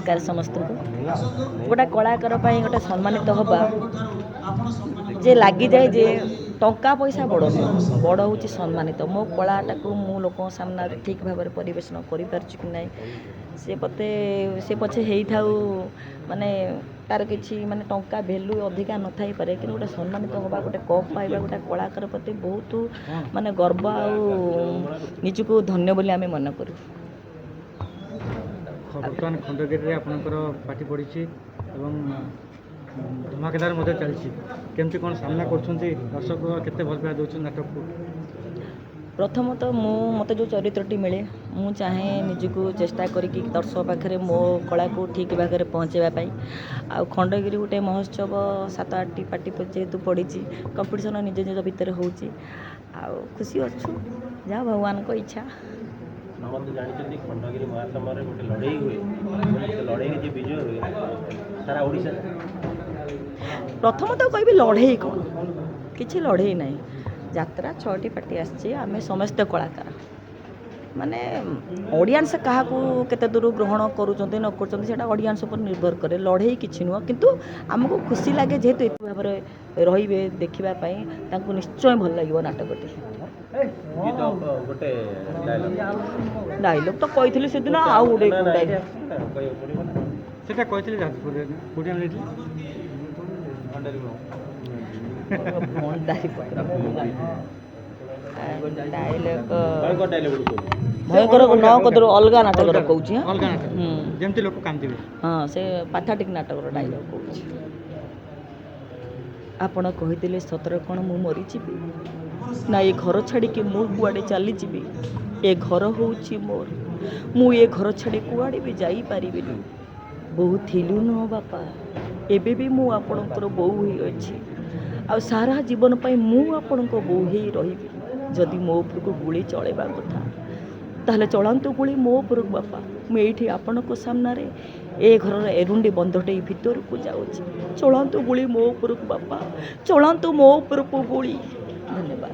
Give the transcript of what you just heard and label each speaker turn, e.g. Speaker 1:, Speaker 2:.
Speaker 1: नमस्कार समस्त को गोटे कलाकार गोटे सम्मानित हवा जे लगी जाए जे टंका पैसा बड़ नुह बड़ हूँ सम्मानित मो कलाटा को मु लोक सामना ठीक भाव में परिवेशन कर से पछे हो माने तार कि माने टंका भैल्यू अधिका न थाई पारे कि गोटे सम्मानित हवा गोटे कप पाइबा गोटे कलाकार प्रति बहुत माने गर्व आजको धन्य बोली आम मन करूँ।
Speaker 2: बर्तमान खंडगिरी आपंकर पार्टी पड़ी धमाकेदार चलती केमती कौन सामना कर दर्शक केते भल पाया दौर नाटक को
Speaker 1: प्रथमतः मत जो चरित्रटी मिले मु चाहे निजको चेष्टा करी दर्शक पाखे मो कला को ठीक भाग में पहुँचापी आ खंडगिरी गोटे महोत्सव 7-8 पार्टी जेहेतु पड़ी कंपिटिशन निज निज भितर हो खुशी अच्छु जहाँ भगवान को इच्छा
Speaker 3: जानते खंडगिरी महासमर गोटे लड़ई हुए लड़ई विजय हुए सारा ओडिशा
Speaker 1: प्रथम तो कह लड़ई कौन किसी लड़ई ना यात्रा 6टी पार्टी आमे समस्त कलाकार माने ऑडियंस क्या केते दूर ग्रहण करुँच न कर ऑडियंस पर निर्भर करे लड़ई किसी नुह किंतु आमको खुशी लगे जेहेतु ये भाव में रे देखापी निश्चय भल लगे नाटकटी डायलॉग तो कही से दिन आउ गोटे भयंकर न कदर अलग नाटक कहूँ
Speaker 2: लोक कांदिबे
Speaker 1: हाँ से पाथाटिक नाटक डायलॉग कहूँ आपण कहीदेले सतर कौन मु मरीजी ना ये घर छाड़ी मु कुआड़े चली जी ए घर हूँ मोर मु ये घर छाड़ी कुआड़े भी जाई पारिबे बहुत थिलु नुह बापा एबे भी मु आपणकर बोऊ ही अच्छी आ सारा जीवन पाई मु आपणक बोऊ ही रही जदि मो उपर को गुली चलेबा कथा ताहले चलांतु गुली मो उपर बापा मुझे आपण सामना रे ए घर एरुंडी बंधटे भितर को जाऊँगी चलांतु गुली मो उपर बापा चलांतु मो उपर को गुली धन्यवाद।